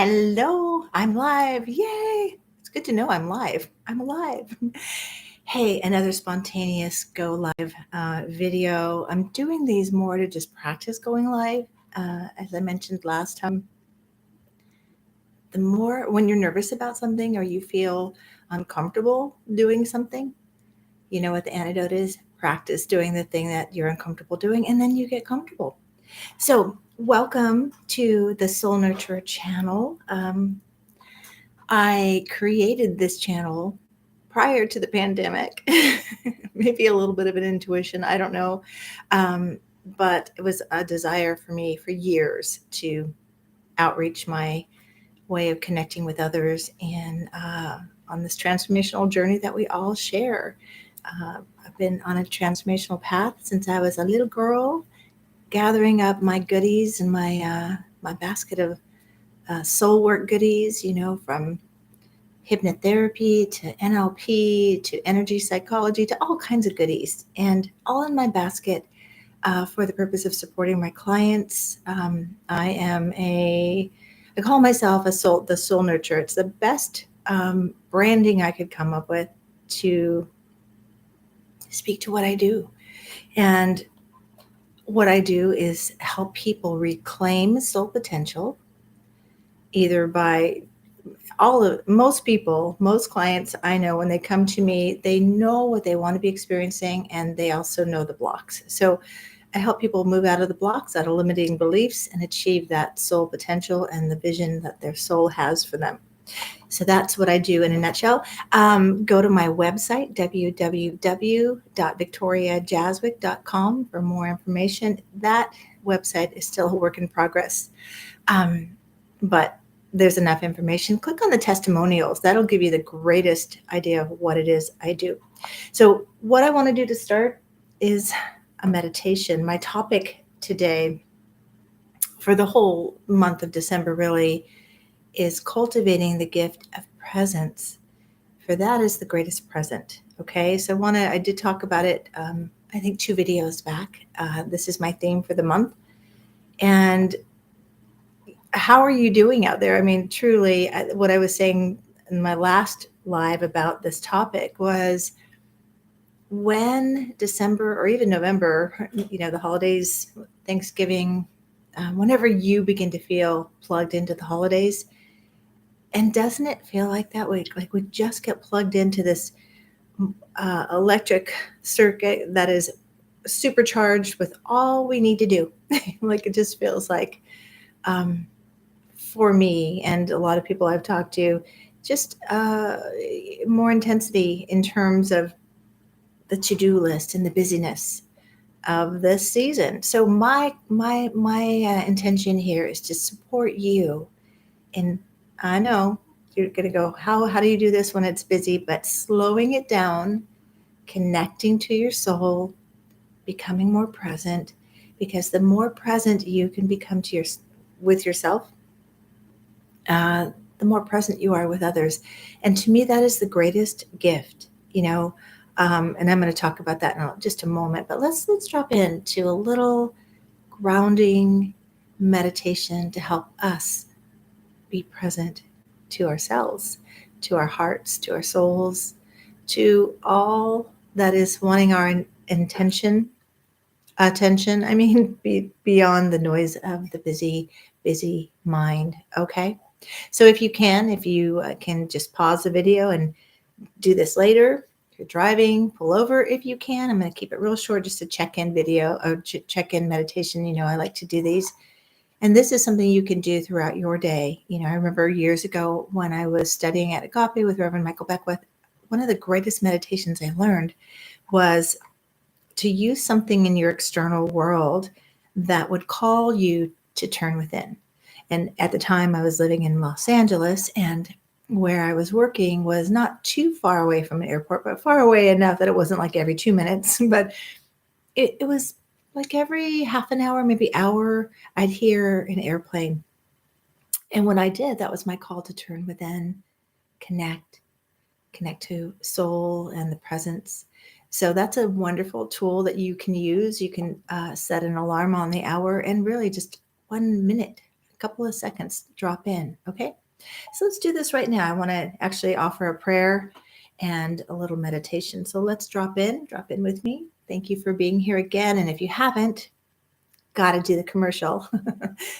Hello, I'm live. Yay. It's good to know I'm live. I'm alive. Hey, another spontaneous go live video. I'm doing these more to just practice going live. As I mentioned last time, the more when you're nervous about something or you feel uncomfortable doing something, you know what the antidote is? Practice doing the thing that you're uncomfortable doing, and then you get comfortable. So, welcome to the Soul Nurture channel. I created this channel prior to the pandemic, maybe a little bit of an intuition, I don't know. But it was a desire for me for years to outreach my way of connecting with others and on this transformational journey that we all share. I've been on a transformational path since I was a little girl, gathering up my goodies and my basket of soul work goodies, from hypnotherapy to NLP to energy psychology to all kinds of goodies, and all in my basket for the purpose of supporting my clients. I call myself the soul nurturer. It's the best branding I could come up with to speak to what I do. And what I do is help people reclaim soul potential, either by most clients I know, when they come to me, they know what they want to be experiencing, and they also know the blocks. So I help people move out of the blocks, out of limiting beliefs, and achieve that soul potential and the vision that their soul has for them. So that's what I do in a nutshell. Go to my website, www.victoriajazwick.com, for more information. That website is still a work in progress. But there's enough information. Click on the testimonials. That'll give you the greatest idea of what it is I do. So what I want to do to start is a meditation. My topic today for the whole month of December really is cultivating the gift of presence. For that is the greatest present. Okay, so I did talk about it, I think 2 videos back. This is my theme for the month. And how are you doing out there? I mean, truly, what I was saying in my last live about this topic was, when December or even November, the holidays, Thanksgiving, whenever you begin to feel plugged into the holidays, and doesn't it feel like that way? Like we just get plugged into this electric circuit that is supercharged with all we need to do. Like it just feels like, for me and a lot of people I've talked to, just more intensity in terms of the to-do list and the busyness of this season. So my intention here is to support you. And I know you're going to go, how do you do this when it's busy? But slowing it down, connecting to your soul, becoming more present, because the more present you can become with yourself, the more present you are with others. And to me, that is the greatest gift, and I'm going to talk about that in just a moment. But let's drop into a little grounding meditation to help us be present to ourselves, to our hearts, to our souls, to all that is wanting our attention. Beyond the noise of the busy mind. Okay. So if you can just pause the video and do this later. If you're driving, pull over if you can. I'm going to keep it real short, just a check-in video or check-in meditation. I like to do these. And this is something you can do throughout your day. I remember years ago when I was studying at Agape with Reverend Michael Beckwith, one of the greatest meditations I learned was to use something in your external world that would call you to turn within. And at the time I was living in Los Angeles, and where I was working was not too far away from an airport, but far away enough that it wasn't like every 2 minutes, but it was like every half an hour, maybe hour, I'd hear an airplane. And when I did, that was my call to turn within, connect to soul and the presence. So that's a wonderful tool that you can use. You can set an alarm on the hour, and really just 1 minute, couple of seconds, drop in. Okay. So let's do this right now. I want to actually offer a prayer and a little meditation. So let's drop in with me. Thank you for being here again. And if you haven't, got to do the commercial.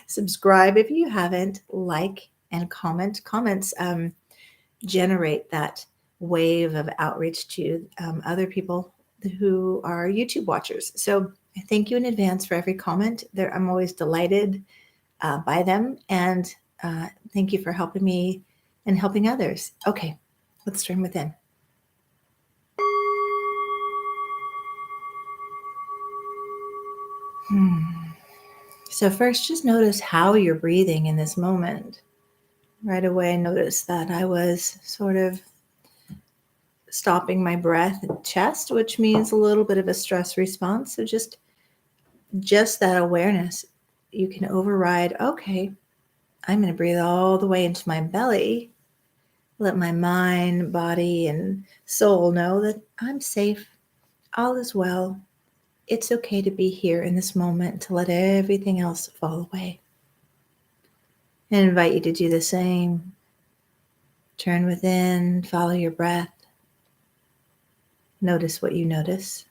Subscribe if you haven't, like and comment. Comments generate that wave of outreach to other people who are YouTube watchers. So I thank you in advance for every comment. I'm always delighted by them. And thank you for helping me and helping others. Okay, let's turn within. So first, just notice how you're breathing in this moment. Right away, notice that I was sort of stopping my breath in chest, which means a little bit of a stress response. So just that awareness, you can override, okay, I'm going to breathe all the way into my belly. Let my mind, body, and soul know that I'm safe. All is well. It's okay to be here in this moment, to let everything else fall away. And invite you to do the same. Turn within, follow your breath. Notice what you notice.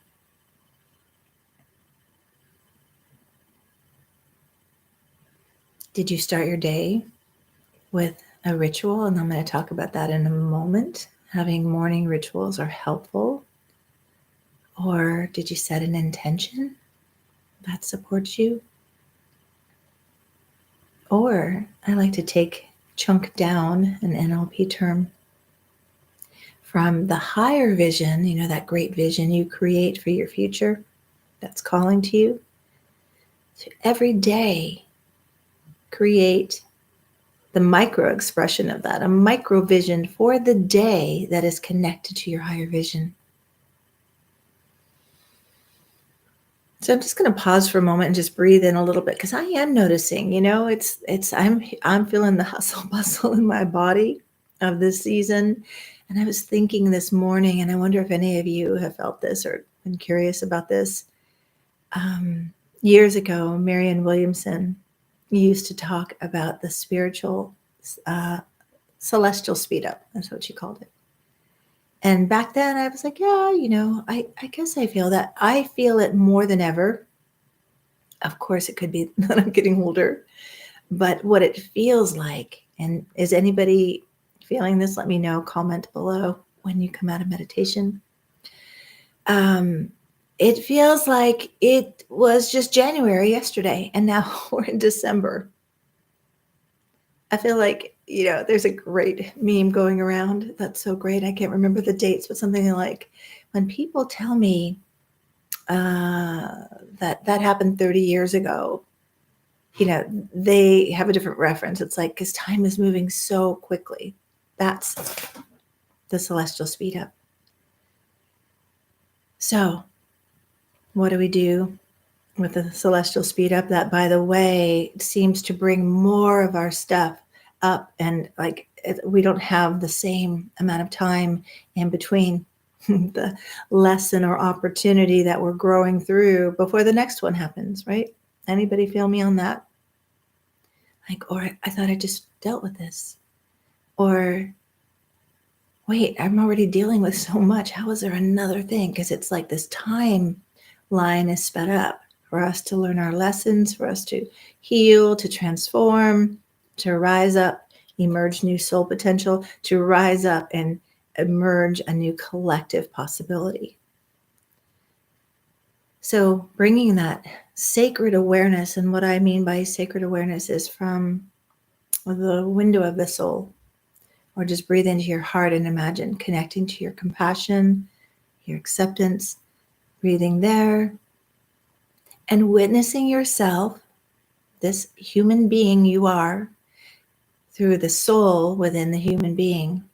Did you start your day with a ritual? And I'm going to talk about that in a moment. Having morning rituals are helpful. Or did you set an intention that supports you? Or I like to chunk down an NLP term from the higher vision, that great vision you create for your future that's calling to you. So every day, create the micro expression of that, a micro vision for the day that is connected to your higher vision. So I'm just going to pause for a moment and just breathe in a little bit, because I am noticing, I'm feeling the hustle bustle in my body of this season. And I was thinking this morning, and I wonder if any of you have felt this or been curious about this. Years ago, Marianne Williamson used to talk about the spiritual celestial speed up. That's what she called it. And back then I was like, yeah, I guess I feel that. I feel it more than ever. Of course, it could be that I'm getting older, but what it feels like, and is anybody feeling this? Let me know, comment below when you come out of meditation. It feels like it was just January yesterday, and now we're in December. I feel like, there's a great meme going around. That's so great. I can't remember the dates, but something like, when people tell me that happened 30 years ago, they have a different reference. It's like, because time is moving so quickly. That's the celestial speed up. So what do we do with the celestial speed up? That, by the way, seems to bring more of our stuff up, and we don't have the same amount of time in between the lesson or opportunity that we're growing through before the next one happens, right? Anybody feel me on that? Or I thought I just dealt with this. Or wait, I'm already dealing with so much. How is there another thing? Because it's like this timeline is sped up for us to learn our lessons, for us to heal, to transform, to rise up, emerge new soul potential, to rise up and emerge a new collective possibility. So bringing that sacred awareness, and what I mean by sacred awareness is from the window of the soul, or just breathe into your heart and imagine connecting to your compassion, your acceptance, breathing there, and witnessing yourself, this human being you are, through the soul within the human being,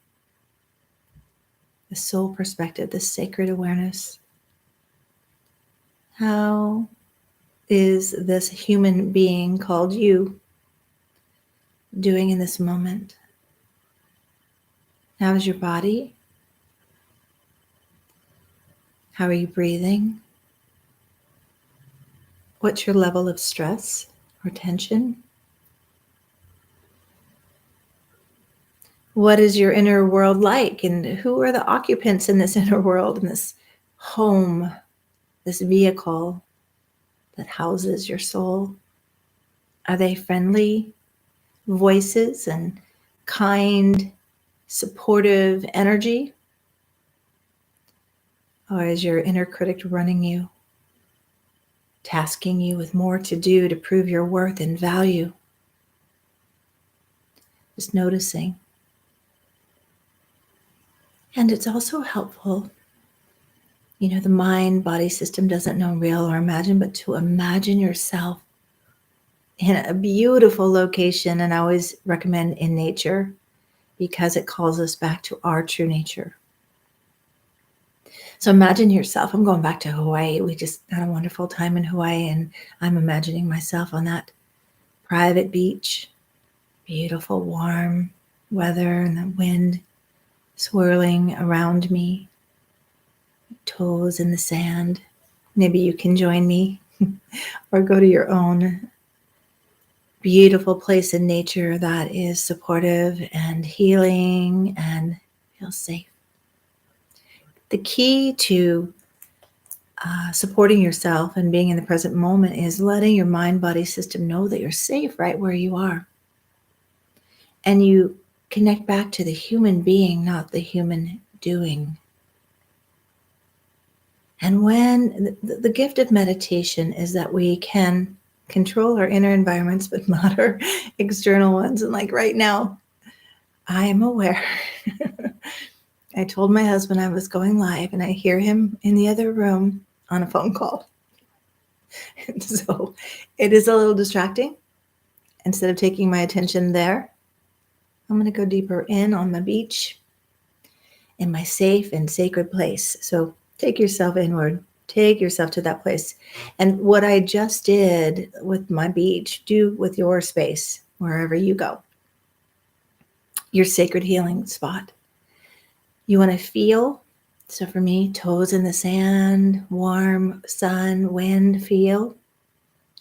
the soul perspective, the sacred awareness. How is this human being called you doing in this moment? How is your body? How are you breathing? What's your level of stress or tension? What is your inner world like? And who are the occupants in this inner world, in this home, this vehicle that houses your soul? Are they friendly voices and kind, supportive energy? Or is your inner critic running you, tasking you with more to do to prove your worth and value? Just noticing. And it's also helpful, the mind body system doesn't know real or imagine, but to imagine yourself in a beautiful location. And I always recommend in nature because it calls us back to our true nature. So imagine yourself. I'm going back to Hawaii. We just had a wonderful time in Hawaii, and I'm imagining myself on that private beach, beautiful, warm weather, and the wind swirling around me, toes in the sand. Maybe you can join me or go to your own beautiful place in nature that is supportive and healing and feels safe. The key to supporting yourself and being in the present moment is letting your mind body system know that you're safe right where you are. And you connect back to the human being, not the human doing. And when the gift of meditation is that we can control our inner environments, but not our external ones. And like right now, I am aware. I told my husband I was going live, and I hear him in the other room on a phone call. And so it is a little distracting. Instead of taking my attention there, I'm going to go deeper in on the beach in my safe and sacred place. So take yourself inward, take yourself to that place. And what I just did with my beach, do with your space, wherever you go, your sacred healing spot. You want to feel, so for me, toes in the sand, warm sun, wind feel.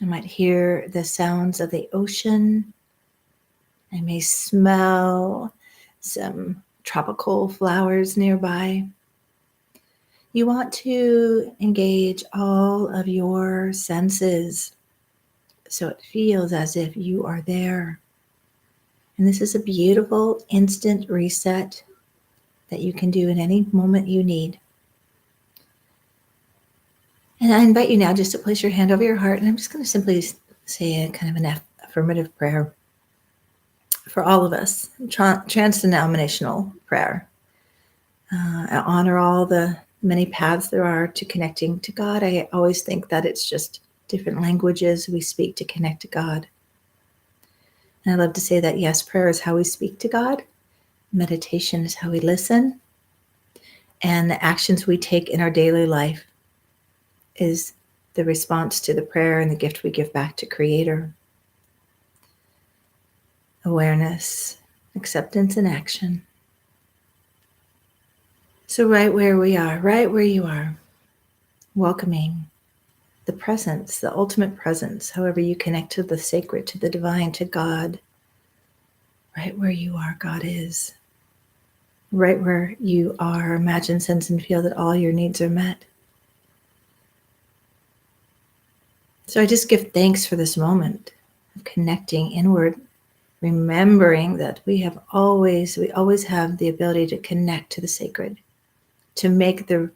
I might hear the sounds of the ocean. I may smell some tropical flowers nearby. You want to engage all of your senses so it feels as if you are there. And this is a beautiful instant reset that you can do in any moment you need. And I invite you now just to place your hand over your heart, and I'm just going to simply say a kind of an affirmative prayer for all of us, trans-denominational prayer. I honor all the many paths there are to connecting to God. I always think that it's just different languages we speak to connect to God. And I love to say that, yes, prayer is how we speak to God. Meditation is how we listen. And the actions we take in our daily life is the response to the prayer and the gift we give back to Creator. Awareness, acceptance, and action. So right where we are, right where you are, welcoming the presence, the ultimate presence, however you connect to the sacred, to the divine, to God. Right where you are, God is. Right where you are, imagine, sense, and feel that all your needs are met. So I just give thanks for this moment of connecting inward, remembering that we always have the ability to connect to the sacred, to make the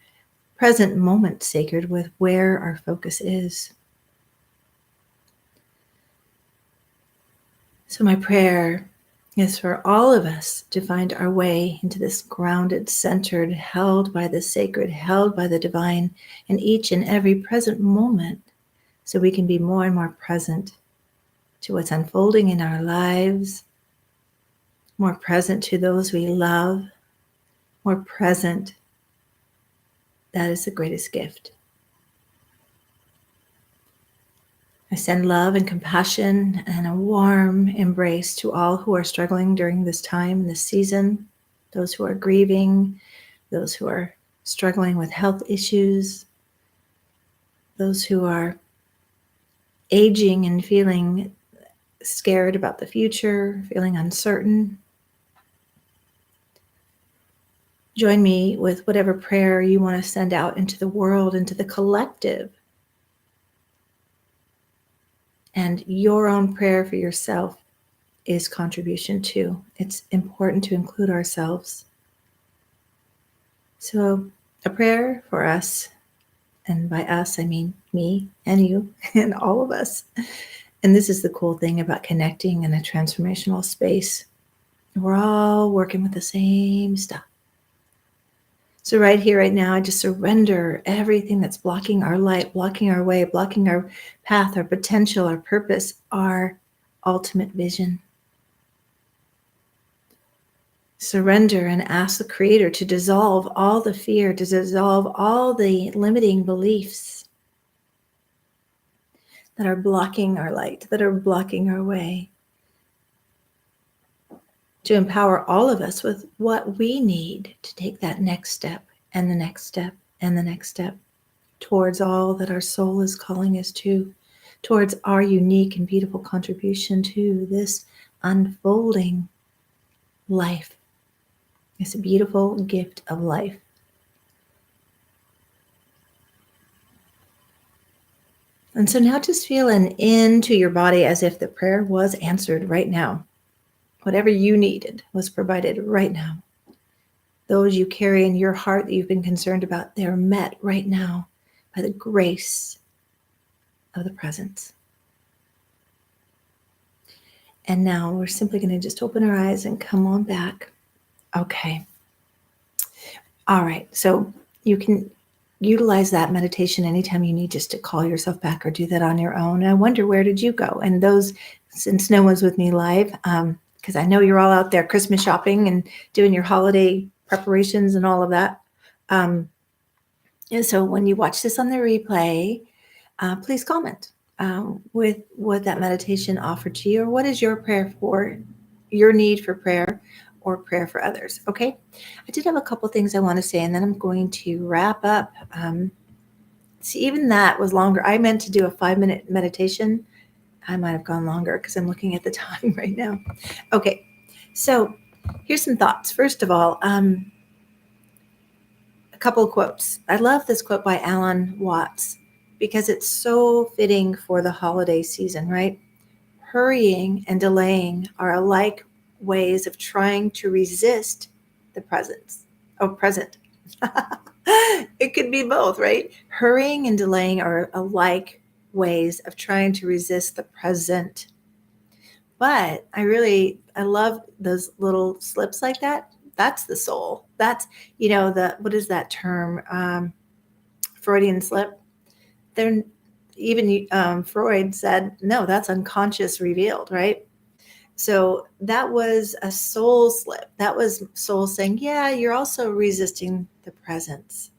present moment sacred with where our focus is. So my prayer is for all of us to find our way into this grounded, centered, held by the sacred, held by the divine in each and every present moment, so we can be more and more present to what's unfolding in our lives, more present to those we love, more present. That is the greatest gift. I send love and compassion and a warm embrace to all who are struggling during this time, this season, those who are grieving, those who are struggling with health issues, those who are aging and feeling scared about the future, feeling uncertain. Join me with whatever prayer you want to send out into the world, into the collective. And your own prayer for yourself is contribution too. It's important to include ourselves. So, a prayer for us, and by us, I mean me and you and all of us. And this is the cool thing about connecting in a transformational space. We're all working with the same stuff. So right here, right now, I just surrender everything that's blocking our light, blocking our way, blocking our path, our potential, our purpose, our ultimate vision. Surrender and ask the Creator to dissolve all the fear, to dissolve all the limiting beliefs that are blocking our light, that are blocking our way. To empower all of us with what we need to take that next step and the next step and the next step towards all that our soul is calling us to, towards our unique and beautiful contribution to this unfolding life. It's a beautiful gift of life. And so now just feel an into your body as if the prayer was answered right now. Whatever you needed was provided right now. Those you carry in your heart that you've been concerned about, they're met right now by the grace of the presence. And now we're simply going to just open our eyes and come on back. Okay. All right. So you can utilize that meditation anytime you need just to call yourself back or do that on your own. And I wonder, where did you go? And those, since no one's with me live, because I know you're all out there Christmas shopping and doing your holiday preparations and all of that. And so when you watch this on the replay, please comment with what that meditation offered to you, or what is your prayer for, your need for prayer, or prayer for others. Okay, I did have a couple things I want to say, and then I'm going to wrap up. See, even that was longer. I meant to do a 5-minute meditation. I might have gone longer because I'm looking at the time right now. Okay, so here's some thoughts. First of all, a couple of quotes. I love this quote by Alan Watts because it's so fitting for the holiday season, right? Hurrying and delaying are alike ways of trying to resist the present. It could be both, right? Hurrying and delaying are alike ways of trying to resist the present. But I love those little slips like that. That's the soul. That's, what is that term? Freudian slip. They're even Freud said, no, that's unconscious revealed, right? So that was a soul slip. That was soul saying, yeah, you're also resisting the presence.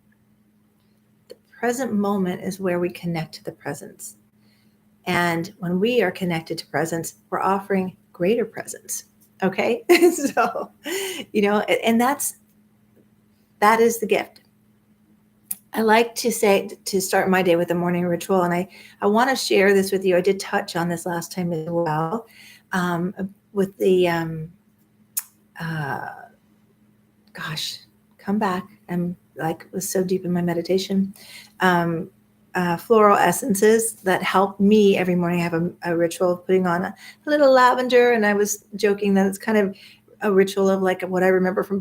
The present moment is where we connect to the presence. And when we are connected to presence, we're offering greater presence. Okay. So, and that is the gift. I like to say, to start my day with a morning ritual. And I want to share this with you. I did touch on this last time as well. With the, come back. I'm was so deep in my meditation. Floral essences that help me every morning. I have a ritual of putting on a little lavender. And I was joking that it's kind of a ritual of like what I remember from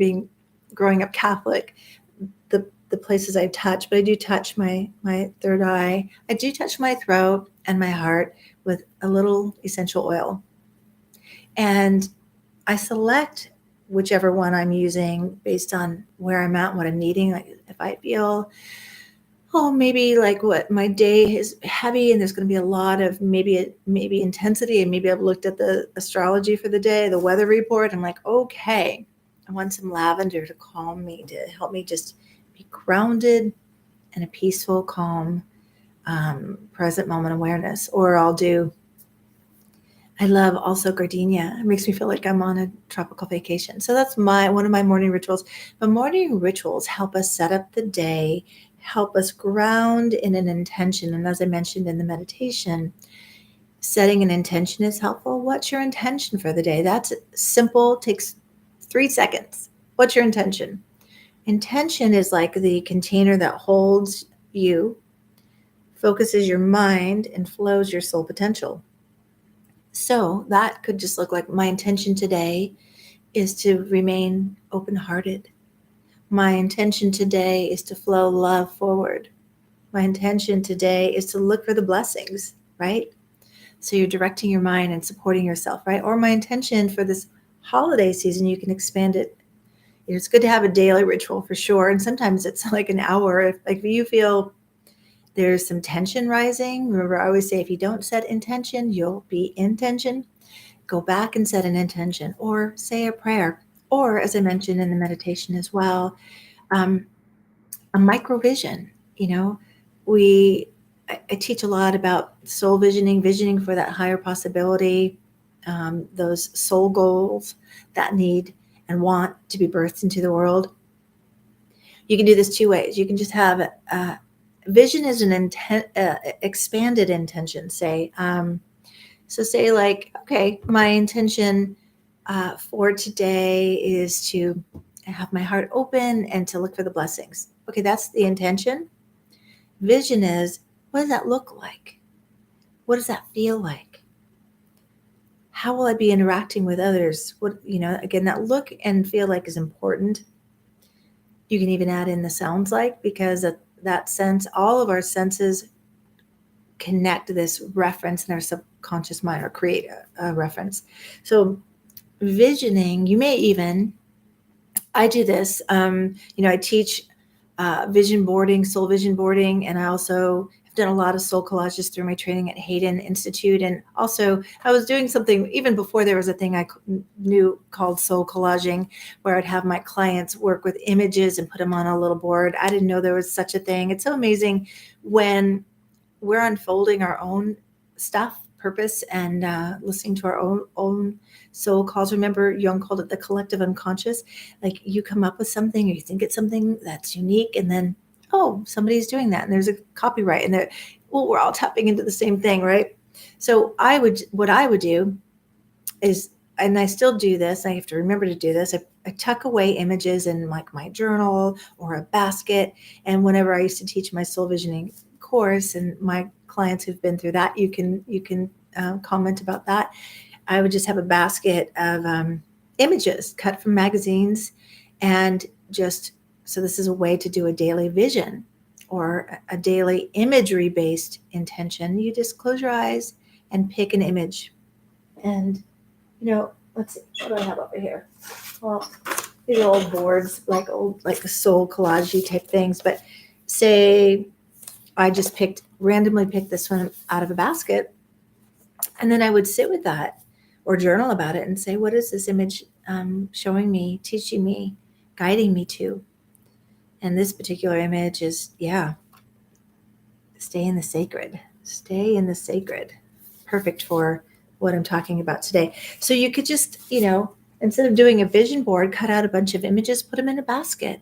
growing up Catholic, the places I touch, but I do touch my third eye. I do touch my throat and my heart with a little essential oil. And I select whichever one I'm using based on where I'm at and what I'm needing. Like if I feel, maybe like what my day is heavy and there's going to be a lot of maybe intensity, and maybe I've looked at the astrology for the day, the weather report. I'm like, okay, I want some lavender to calm me, to help me just be grounded in a peaceful, calm, present moment awareness. Or I love also gardenia. It makes me feel like I'm on a tropical vacation. So that's one of my morning rituals. But morning rituals help us set up the day, help us ground in an intention. And as I mentioned in the meditation, setting an intention is helpful. What's your intention for the day? That's simple, takes 3 seconds. What's your intention? Intention is like the container that holds you, focuses your mind, and flows your soul potential. So that could just look like my intention today is to remain open-hearted. My intention today is to flow love forward. My intention today is to look for the blessings, right? So you're directing your mind and supporting yourself, right? Or my intention for this holiday season, you can expand it. It's good to have a daily ritual for sure. And sometimes it's like an hour. If you feel there's some tension rising, remember I always say if you don't set intention, you'll be in tension. Go back and set an intention or say a prayer. Or as I mentioned in the meditation as well, um, a microvision. I teach a lot about soul visioning for that higher possibility, those soul goals that need and want to be birthed into the world. You can do this two ways. You can just have vision is an expanded intention. Say, say like, okay, my intention for today is to have my heart open and to look for the blessings. Okay, that's the intention. Vision is, what does that look like? What does that feel like? How will I be interacting with others? Again, that look and feel like is important. You can even add in the sounds like, because that sense, all of our senses connect this reference in our subconscious mind or create a reference. So visioning, you may even, I do this, I teach vision boarding, soul vision boarding, and I also have done a lot of soul collages through my training at Hayden Institute. And also I was doing something even before there was a thing I knew called soul collaging, where I'd have my clients work with images and put them on a little board. I didn't know there was such a thing. It's so amazing when we're unfolding our own stuff, purpose, and listening to our own soul calls. Remember, Jung called it the collective unconscious. Like you come up with something, or you think it's something that's unique, and then somebody's doing that, and there's a copyright, and we're all tapping into the same thing, right? So what I would do is, and I still do this, I have to remember to do this, I tuck away images in like my journal or a basket. And whenever I used to teach my soul visioning course, and my clients who've been through that, you can comment about that. I would just have a basket of images cut from magazines, and so this is a way to do a daily vision or a daily imagery based intention. You just close your eyes and pick an image. And let's see, what do I have over here? Well, these are old boards, like the soul collage type things. But say I just randomly picked this one out of a basket, and then I would sit with that or journal about it and say, what is this image showing me, teaching me, guiding me to? And this particular image is, stay in the sacred. Stay in the sacred. Perfect for what I'm talking about today. So you could just, instead of doing a vision board, cut out a bunch of images, put them in a basket,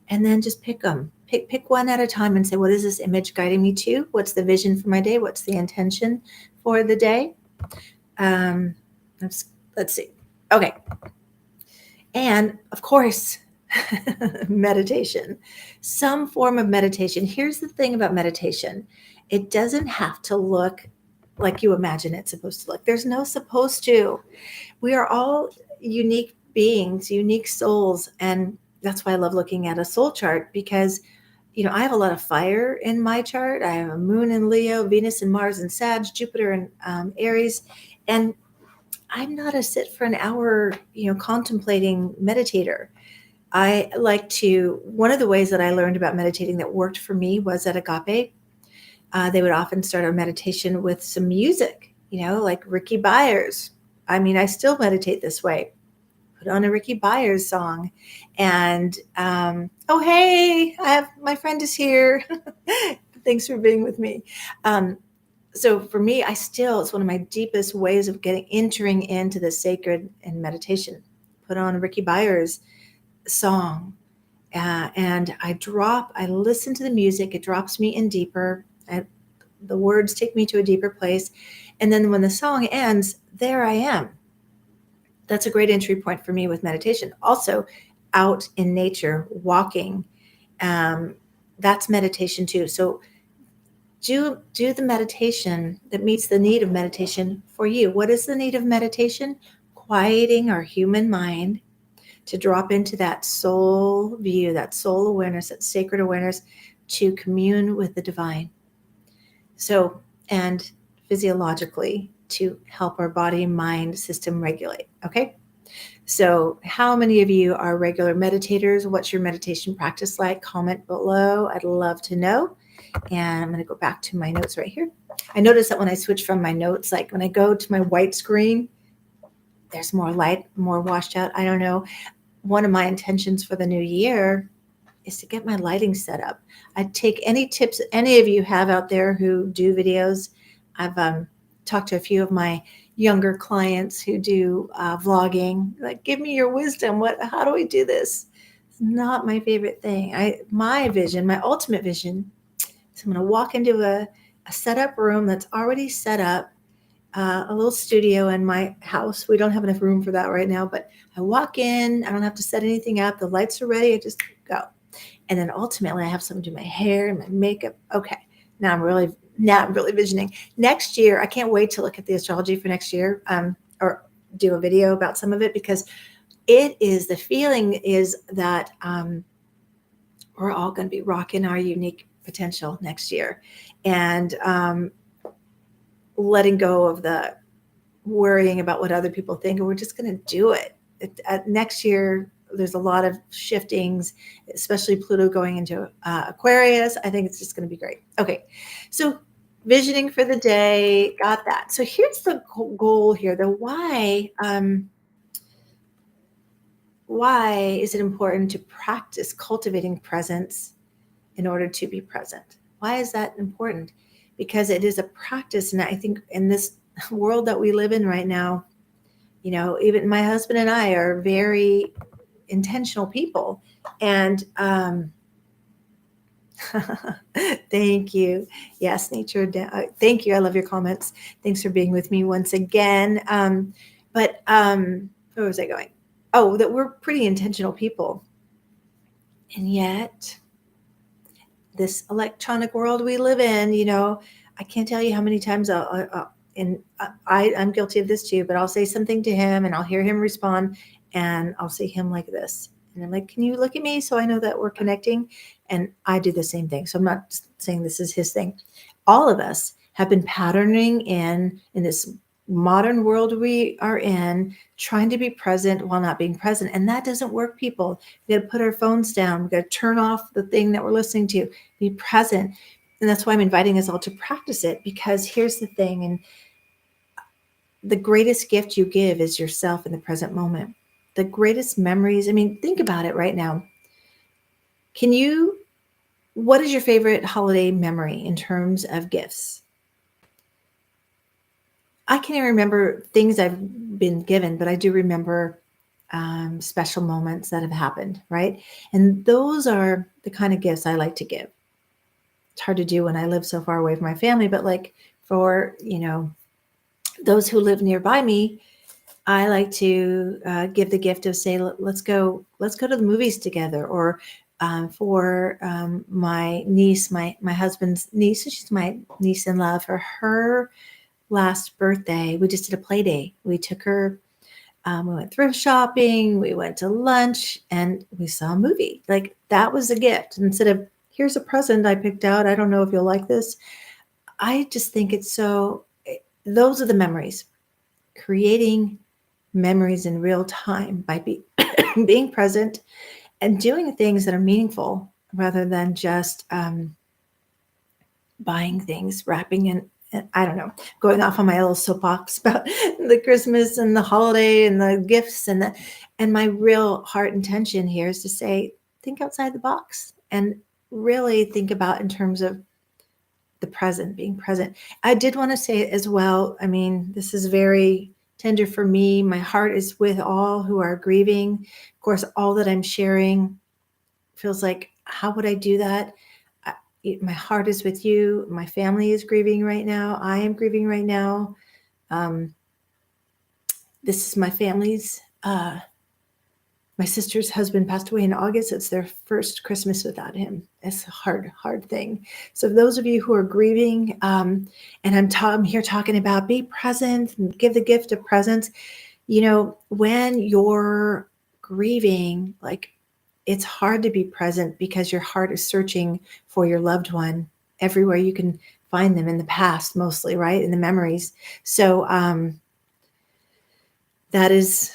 and then just pick them. Pick one at a time and say, what is this image guiding me to? What's the vision for my day? What's the intention for the day? Let's see. Okay. And of course, meditation, some form of meditation. Here's the thing about meditation. It doesn't have to look like you imagine it's supposed to look. There's no supposed to. We are all unique beings, unique souls. And that's why I love looking at a soul chart, because, I have a lot of fire in my chart. I have a moon in Leo, Venus and Mars and Sag, Jupiter and Aries. And I'm not a sit for an hour, contemplating meditator. One of the ways that I learned about meditating that worked for me was at Agape. They would often start our meditation with some music, like Ricky Byers. I mean, I still meditate this way. Put on a Ricky Byers song, and hey, my friend is here. Thanks for being with me. So for me, it's one of my deepest ways of entering into the sacred and meditation. Put on a Ricky Byers song, and I listen to the music. It drops me in deeper. The words take me to a deeper place. And then when the song ends, there I am. That's a great entry point for me with meditation. Also, out in nature, walking. That's meditation too. So do the meditation that meets the need of meditation for you. What is the need of meditation? Quieting our human mind to drop into that soul view, that soul awareness, that sacred awareness, to commune with the divine. So, and physiologically to help our body mind system regulate. Okay. So, how many of you are regular meditators? What's your meditation practice like? Comment below. I'd love to know. And I'm going to go back to my notes right here. I noticed that when I switch from my notes, like when I go to my white screen, there's more light, more washed out. I don't know. One of my intentions for the new year is to get my lighting set up. I'd take any tips any of you have out there who do videos. I've talked to a few of my younger clients who do vlogging. Like, give me your wisdom. How do we do this? It's not my favorite thing. My vision, my ultimate vision, is I'm going to walk into a setup room that's already set up, a little studio in my house. We don't have enough room for that right now, but I walk in, I don't have to set anything up. The lights are ready. I just go. And then ultimately I have someone do my hair and my makeup. Okay. Now I'm really visioning next year. I can't wait to look at the astrology for next year, or do a video about some of it, because the feeling is that we're all going to be rocking our unique potential next year, and letting go of the worrying about what other people think, and we're just going to do it. Next year, there's a lot of shiftings, especially Pluto going into Aquarius. I think it's just going to be great. Okay, so visioning for the day, got that. So here's the goal here, the why. Why is it important to practice cultivating presence in order to be present? Why is that important? Because it is a practice, and I think in this world that we live in right now, even my husband and I are very intentional people, and thank you. Yes, nature. Thank you. I love your comments. Thanks for being with me once again. But where was I going? Oh, that we're pretty intentional people, and yet this electronic world we live in, I can't tell you how many times I'm guilty of this too, but I'll say something to him and I'll hear him respond, and I'll see him like this. And I'm like, can you look at me so I know that we're connecting? And I do the same thing. So I'm not saying this is his thing. All of us have been patterning in this modern world we are in, trying to be present while not being present. And that doesn't work, people. We got to put our phones down. We got to turn off the thing that we're listening to, be present. And that's why I'm inviting us all to practice it, because here's the thing. And the greatest gift you give is yourself in the present moment. The greatest memories. I mean, think about it right now. What is your favorite holiday memory in terms of gifts? I can't even remember things I've been given, but I do remember special moments that have happened, right? And those are the kind of gifts I like to give. It's hard to do when I live so far away from my family, but like for, those who live nearby me, I like to give the gift of, say, let's go to the movies together, or for my niece, my husband's niece, she's my niece-in-law, for her last birthday, we just did a play day. We took her, we went thrift shopping, we went to lunch, and we saw a movie. Like, that was a gift. Instead of, here's a present I picked out, I don't know if you'll like this. I just think those are the memories. Creating memories in real time by being present and doing things that are meaningful, rather than just buying things, wrapping in, I don't know, going off on my little soapbox about the Christmas and the holiday and the gifts and my real heart intention here is to say, think outside the box and really think about in terms of the present, being present. I did want to say as well, I mean, this is very tender for me. My heart is with all who are grieving. Of course, all that I'm sharing feels like, how would I do that? My heart is with you. My family is grieving right now. I am grieving right now. This is my family's My sister's husband passed away in August. It's their first Christmas without him. It's a hard thing. So those of you who are grieving, and I'm here talking about be present and give the gift of presence. When you're grieving, like, it's hard to be present because your heart is searching for your loved one everywhere you can find them in the past, mostly, right? In the memories. So that is,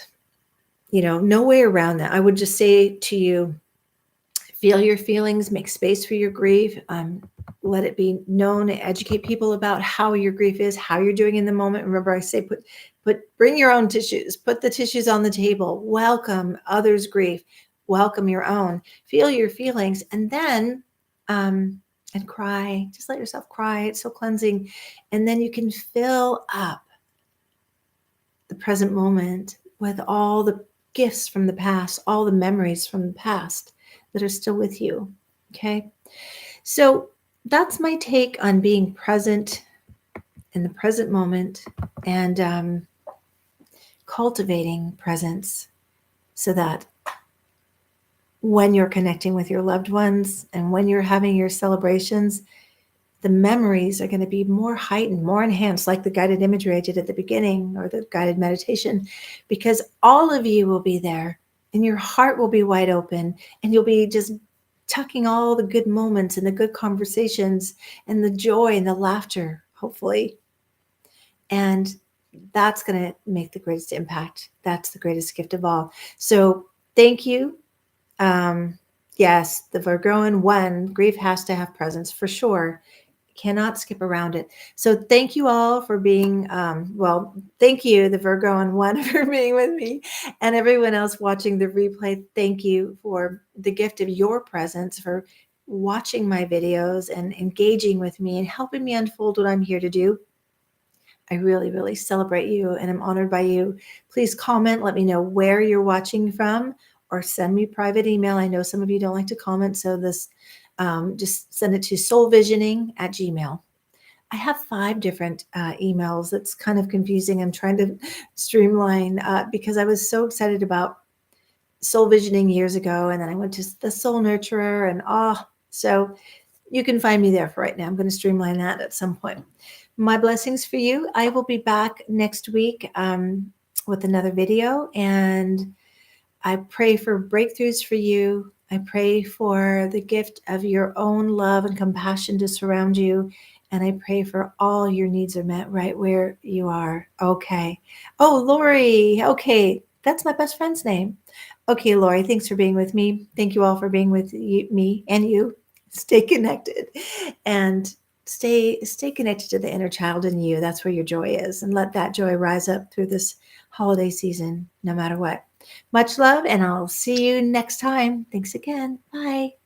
no way around that. I would just say to you, feel your feelings, make space for your grief, let it be known, educate people about how your grief is, how you're doing in the moment. Remember, I say bring your own tissues, put the tissues on the table, welcome others' grief, welcome your own, feel your feelings, and then and cry. Just let yourself cry. It's so cleansing. And then you can fill up the present moment with all the gifts from the past, all the memories from the past that are still with you. Okay. So that's my take on being present in the present moment and cultivating presence so that when you're connecting with your loved ones and when you're having your celebrations, the memories are going to be more heightened, more enhanced, like the guided imagery I did at the beginning or the guided meditation, because all of you will be there and your heart will be wide open and you'll be just tucking all the good moments and the good conversations and the joy and the laughter, hopefully. And that's going to make the greatest impact. That's the greatest gift of all. So thank you. Yes, the Virgoan one, grief has to have presence for sure. Cannot skip around it. So thank you all for being, thank you, the Virgoan one, for being with me, and everyone else watching the replay. Thank you for the gift of your presence, for watching my videos and engaging with me and helping me unfold what I'm here to do. I really, really celebrate you and I'm honored by you. Please comment, let me know where you're watching from, or send me private email. I know some of you don't like to comment, so just send it to soulvisioning@gmail.com. I have 5 different emails. It's kind of confusing. I'm trying to streamline because I was so excited about soul visioning years ago, and then I went to the Soul Nurturer, and so you can find me there for right now. I'm going to streamline that at some point. My blessings for you. I will be back next week with another video, and I pray for breakthroughs for you. I pray for the gift of your own love and compassion to surround you. And I pray for all your needs are met right where you are. Okay. Oh, Lori. Okay. That's my best friend's name. Okay, Lori, thanks for being with me. Thank you all for being with me and you. Stay connected and stay connected to the inner child in you. That's where your joy is. And let that joy rise up through this holiday season, no matter what. Much love, and I'll see you next time. Thanks again. Bye.